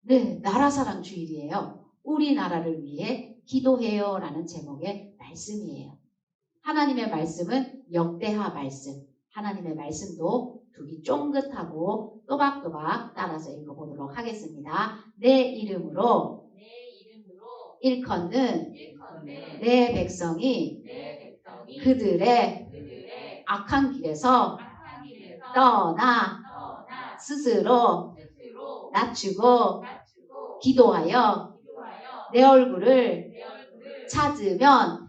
네, 나라사랑 주일이에요. 우리나라를 위해 기도해요 라는 제목의 말씀이에요. 하나님의 말씀은 역대하 말씀. 하나님의 말씀도 두기 쫑긋하고 또박또박 따라서 읽어보도록 하겠습니다. 내 이름으로 일컫는 내 백성이 그들의 악한 길에서 떠나 스스로 낮추고 기도하여 내 얼굴을 찾으면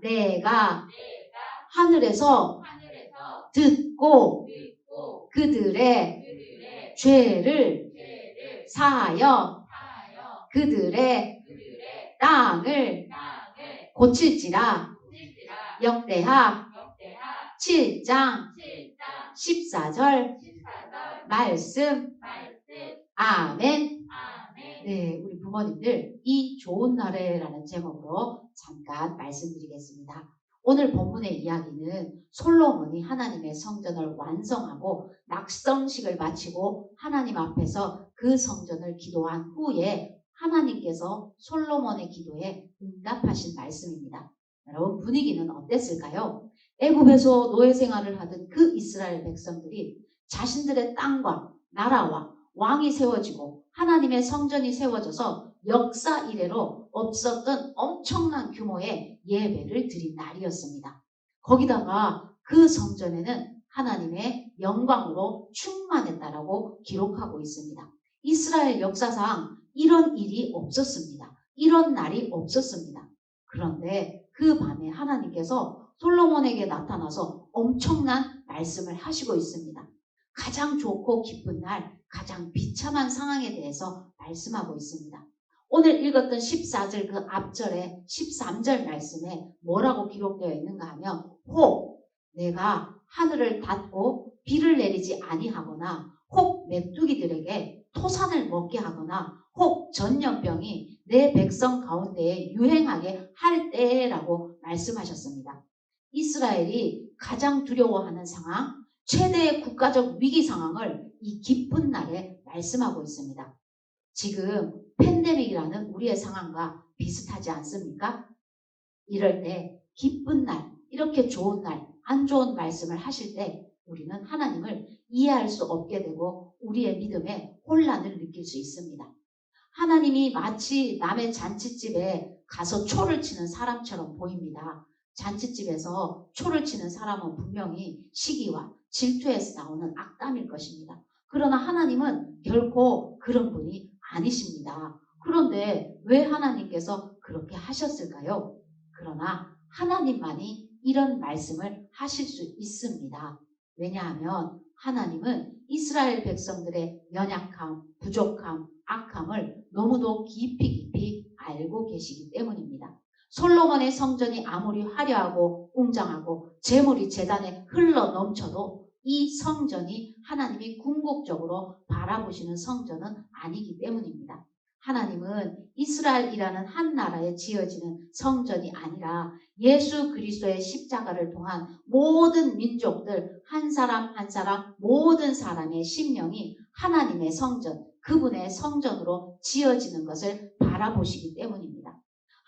내가 하늘에서 듣고 그들의 죄를 사하여 그들의 땅을 고칠지라. 역대하 7장 14절 말씀. 아멘. 네, 우리 부모님들 이 좋은 날에라는 제목으로 잠깐 말씀드리겠습니다. 오늘 본문의 이야기는 솔로몬이 하나님의 성전을 완성하고 낙성식을 마치고 하나님 앞에서 그 성전을 기도한 후에 하나님께서 솔로몬의 기도에 응답하신 말씀입니다. 여러분, 분위기는 어땠을까요? 애굽에서 노예 생활을 하던 그 이스라엘 백성들이 자신들의 땅과 나라와 왕이 세워지고 하나님의 성전이 세워져서 역사 이래로 없었던 엄청난 규모의 예배를 드린 날이었습니다. 거기다가 그 성전에는 하나님의 영광으로 충만했다라고 기록하고 있습니다. 이스라엘 역사상 이런 일이 없었습니다. 이런 날이 없었습니다. 그런데 그 밤에 하나님께서 솔로몬에게 나타나서 엄청난 말씀을 하시고 있습니다. 가장 좋고 기쁜 날, 가장 비참한 상황에 대해서 말씀하고 있습니다. 오늘 읽었던 14절 그 앞절에 13절 말씀에 뭐라고 기록되어 있는가 하면, 혹 내가 하늘을 닫고 비를 내리지 아니하거나, 혹 메뚜기들에게 토산을 먹게 하거나, 혹 전염병이 내 백성 가운데에 유행하게 할 때라고 말씀하셨습니다. 이스라엘이 가장 두려워하는 상황, 최대의 국가적 위기 상황을 이 기쁜 날에 말씀하고 있습니다. 지금 팬데믹이라는 우리의 상황과 비슷하지 않습니까? 이럴 때 기쁜 날, 이렇게 좋은 날, 안 좋은 말씀을 하실 때 우리는 하나님을 이해할 수 없게 되고 우리의 믿음에 혼란을 느낄 수 있습니다. 하나님이 마치 남의 잔칫집에 가서 초를 치는 사람처럼 보입니다. 잔칫집에서 초를 치는 사람은 분명히 시기와 질투에서 나오는 악담일 것입니다. 그러나 하나님은 결코 그런 분이 아니십니다. 그런데 왜 하나님께서 그렇게 하셨을까요? 그러나 하나님만이 이런 말씀을 하실 수 있습니다. 왜냐하면 하나님은 이스라엘 백성들의 연약함, 부족함, 악함을 너무도 깊이 알고 계시기 때문입니다. 솔로몬의 성전이 아무리 화려하고 웅장하고 재물이 제단에 흘러 넘쳐도 이 성전이 하나님이 궁극적으로 바라보시는 성전은 아니기 때문입니다. 하나님은 이스라엘이라는 한 나라에 지어지는 성전이 아니라 예수 그리스도의 십자가를 통한 모든 민족들, 한 사람 한 사람 모든 사람의 심령이 하나님의 성전, 그분의 성전으로 지어지는 것을 바라보시기 때문입니다.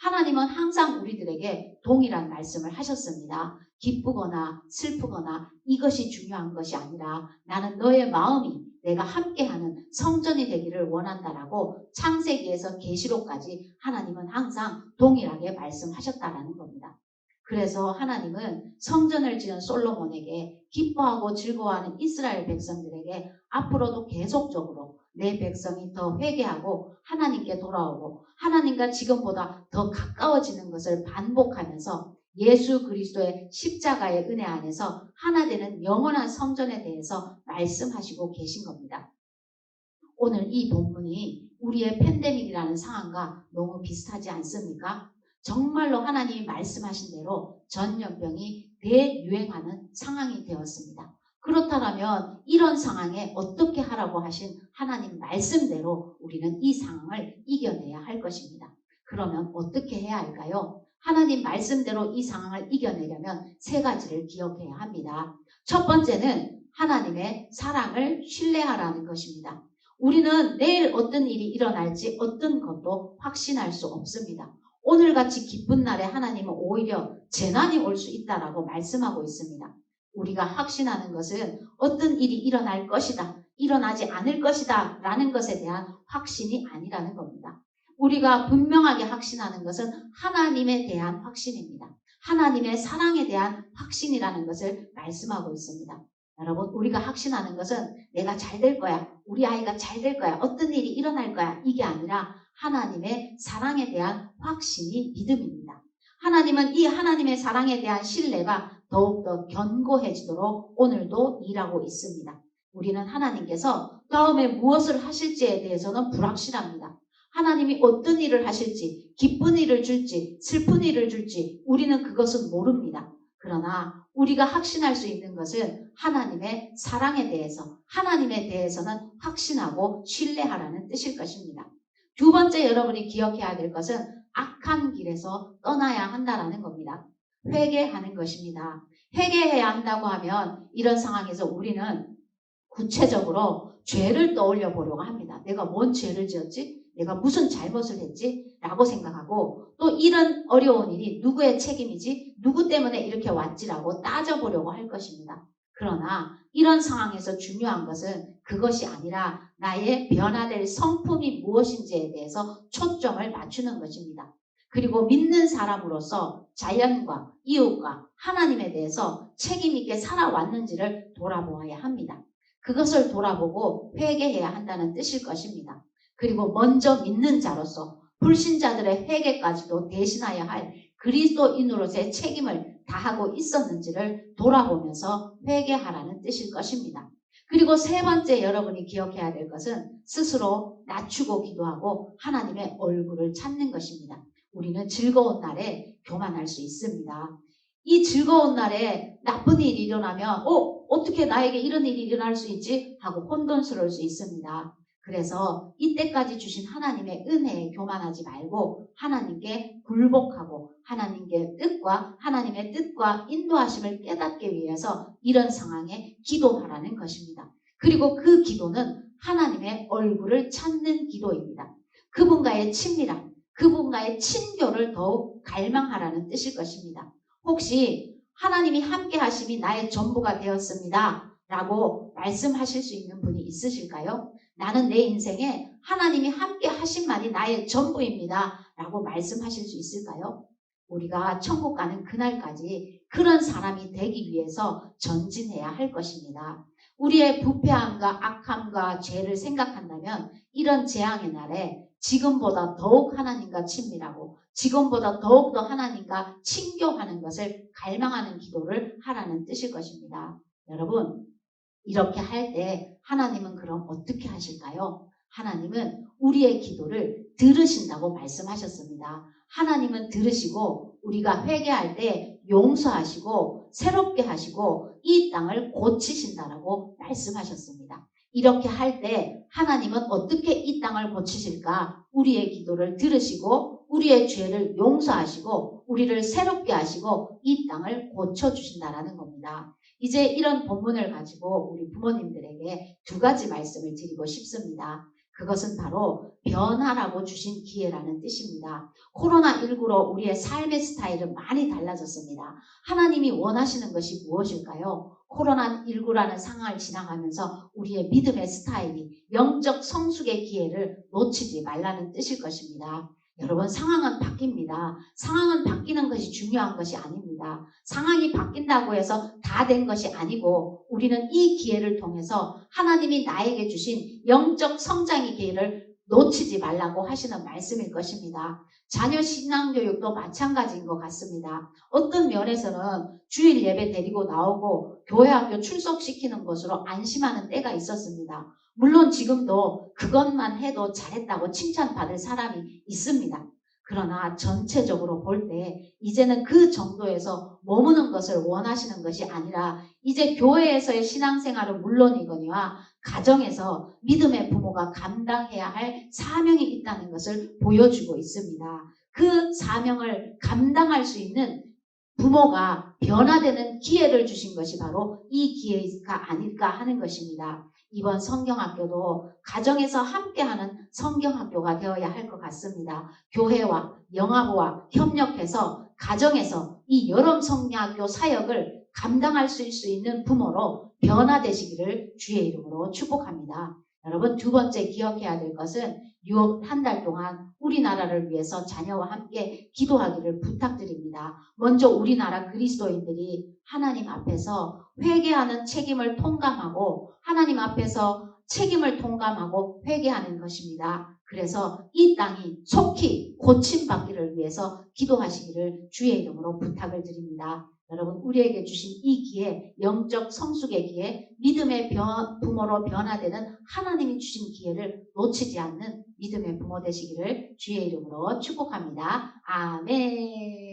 하나님은 항상 우리들에게 동일한 말씀을 하셨습니다. 기쁘거나 슬프거나 이것이 중요한 것이 아니라 나는 너의 마음이 내가 함께하는 성전이 되기를 원한다라고 창세기에서 계시록까지 하나님은 항상 동일하게 말씀하셨다라는 겁니다. 그래서 하나님은 성전을 지은 솔로몬에게 기뻐하고 즐거워하는 이스라엘 백성들에게 앞으로도 계속적으로 내 백성이 더 회개하고 하나님께 돌아오고 하나님과 지금보다 더 가까워지는 것을 반복하면서 예수 그리스도의 십자가의 은혜 안에서 하나 되는 영원한 성전에 대해서 말씀하시고 계신 겁니다. 오늘 이 본문이 우리의 팬데믹이라는 상황과 너무 비슷하지 않습니까? 정말로 하나님이 말씀하신 대로 전염병이 대유행하는 상황이 되었습니다. 그렇다면 이런 상황에 어떻게 하라고 하신 하나님 말씀대로 우리는 이 상황을 이겨내야 할 것입니다. 그러면 어떻게 해야 할까요? 하나님 말씀대로 이 상황을 이겨내려면 세 가지를 기억해야 합니다. 첫 번째는 하나님의 사랑을 신뢰하라는 것입니다. 우리는 내일 어떤 일이 일어날지 어떤 것도 확신할 수 없습니다. 오늘같이 기쁜 날에 하나님은 오히려 재난이 올 수 있다라고 말씀하고 있습니다. 우리가 확신하는 것은 어떤 일이 일어날 것이다, 일어나지 않을 것이다 라는 것에 대한 확신이 아니라는 겁니다. 우리가 분명하게 확신하는 것은 하나님에 대한 확신입니다. 하나님의 사랑에 대한 확신이라는 것을 말씀하고 있습니다. 여러분, 우리가 확신하는 것은 내가 잘 될 거야, 우리 아이가 잘 될 거야, 어떤 일이 일어날 거야, 이게 아니라 하나님의 사랑에 대한 확신이 믿음입니다. 하나님은 이 하나님의 사랑에 대한 신뢰가 더욱더 견고해지도록 오늘도 일하고 있습니다. 우리는 하나님께서 다음에 무엇을 하실지에 대해서는 불확실합니다. 하나님이 어떤 일을 하실지, 기쁜 일을 줄지, 슬픈 일을 줄지 우리는 그것은 모릅니다. 그러나 우리가 확신할 수 있는 것은 하나님의 사랑에 대해서, 하나님에 대해서는 확신하고 신뢰하라는 뜻일 것입니다. 두 번째 여러분이 기억해야 될 것은 악한 길에서 떠나야 한다라는 겁니다. 회개하는 것입니다. 회개해야 한다고 하면 이런 상황에서 우리는 구체적으로 죄를 떠올려 보려고 합니다. 내가 뭔 죄를 지었지? 내가 무슨 잘못을 했지? 라고 생각하고 또 이런 어려운 일이 누구의 책임이지? 누구 때문에 이렇게 왔지라고 따져보려고 할 것입니다. 그러나 이런 상황에서 중요한 것은 그것이 아니라 나의 변화될 성품이 무엇인지에 대해서 초점을 맞추는 것입니다. 그리고 믿는 사람으로서 자연과 이웃과 하나님에 대해서 책임있게 살아왔는지를 돌아보아야 합니다. 그것을 돌아보고 회개해야 한다는 뜻일 것입니다. 그리고 먼저 믿는 자로서 불신자들의 회개까지도 대신하여야 할 그리스도인으로서의 책임을 다하고 있었는지를 돌아보면서 회개하라는 뜻일 것입니다. 그리고 세 번째 여러분이 기억해야 될 것은 스스로 낮추고 기도하고 하나님의 얼굴을 찾는 것입니다. 우리는 즐거운 날에 교만할 수 있습니다. 이 즐거운 날에 나쁜 일이 일어나면 어떻게 나에게 이런 일이 일어날 수 있지? 하고 혼돈스러울 수 있습니다. 그래서 이때까지 주신 하나님의 은혜에 교만하지 말고 하나님께 굴복하고 하나님의 뜻과 인도하심을 깨닫기 위해서 이런 상황에 기도하라는 것입니다. 그리고 그 기도는 하나님의 얼굴을 찾는 기도입니다. 그분과의 친밀함, 그분과의 친교를 더욱 갈망하라는 뜻일 것입니다. 혹시 하나님이 함께 하심이 나의 전부가 되었습니다 라고 말씀하실 수 있는 분이 있으실까요? 나는 내 인생에 하나님이 함께 하심만이 나의 전부입니다 라고 말씀하실 수 있을까요? 우리가 천국 가는 그날까지 그런 사람이 되기 위해서 전진해야 할 것입니다. 우리의 부패함과 악함과 죄를 생각한다면 이런 재앙의 날에 지금보다 더욱 하나님과 친밀하고 지금보다 더욱더 하나님과 친교하는 것을 갈망하는 기도를 하라는 뜻일 것입니다. 여러분, 이렇게 할 때 하나님은 그럼 어떻게 하실까요? 하나님은 우리의 기도를 들으신다고 말씀하셨습니다. 하나님은 들으시고 우리가 회개할 때 용서하시고 새롭게 하시고 이 땅을 고치신다라고 말씀하셨습니다. 이렇게 할 때 하나님은 어떻게 이 땅을 고치실까? 우리의 기도를 들으시고 우리의 죄를 용서하시고 우리를 새롭게 하시고 이 땅을 고쳐주신다라는 겁니다. 이제 이런 본문을 가지고 우리 부모님들에게 두 가지 말씀을 드리고 싶습니다. 그것은 바로 변화라고 주신 기회라는 뜻입니다. 코로나19로 우리의 삶의 스타일은 많이 달라졌습니다. 하나님이 원하시는 것이 무엇일까요? 코로나19라는 상황을 지나가면서 우리의 믿음의 스타일이 영적 성숙의 기회를 놓치지 말라는 뜻일 것입니다. 여러분, 상황은 바뀝니다. 상황은 바뀌는 것이 중요한 것이 아닙니다. 상황이 바뀐다고 해서 다 된 것이 아니고 우리는 이 기회를 통해서 하나님이 나에게 주신 영적 성장의 기회를 놓치지 말라고 하시는 말씀일 것입니다. 자녀 신앙교육도 마찬가지인 것 같습니다. 어떤 면에서는 주일 예배 데리고 나오고 교회 학교 출석시키는 것으로 안심하는 때가 있었습니다. 물론 지금도 그것만 해도 잘했다고 칭찬받을 사람이 있습니다. 그러나 전체적으로 볼 때 이제는 그 정도에서 머무는 것을 원하시는 것이 아니라 이제 교회에서의 신앙생활은 물론이거니와 가정에서 믿음의 부모가 감당해야 할 사명이 있다는 것을 보여주고 있습니다. 그 사명을 감당할 수 있는 부모가 변화되는 기회를 주신 것이 바로 이 기회가 아닐까 하는 것입니다. 이번 성경학교도 가정에서 함께하는 성경학교가 되어야 할 것 같습니다. 교회와 영화부와 협력해서 가정에서 이 여름 성경학교 사역을 감당할 수 있는 부모로 변화되시기를 주의 이름으로 축복합니다. 여러분, 두 번째 기억해야 될 것은 6월 한 달 동안 우리나라를 위해서 자녀와 함께 기도하기를 부탁드립니다. 먼저 우리나라 그리스도인들이 하나님 앞에서 회개하는 책임을 통감하고 하나님 앞에서 책임을 통감하고 회개하는 것입니다. 그래서 이 땅이 속히 고침받기를 위해서 기도하시기를 주의 이름으로 부탁을 드립니다. 여러분, 우리에게 주신 이 기회, 영적 성숙의 기회, 믿음의 부모로 변화되는 하나님이 주신 기회를 놓치지 않는 믿음의 부모 되시기를 주의 이름으로 축복합니다. 아멘.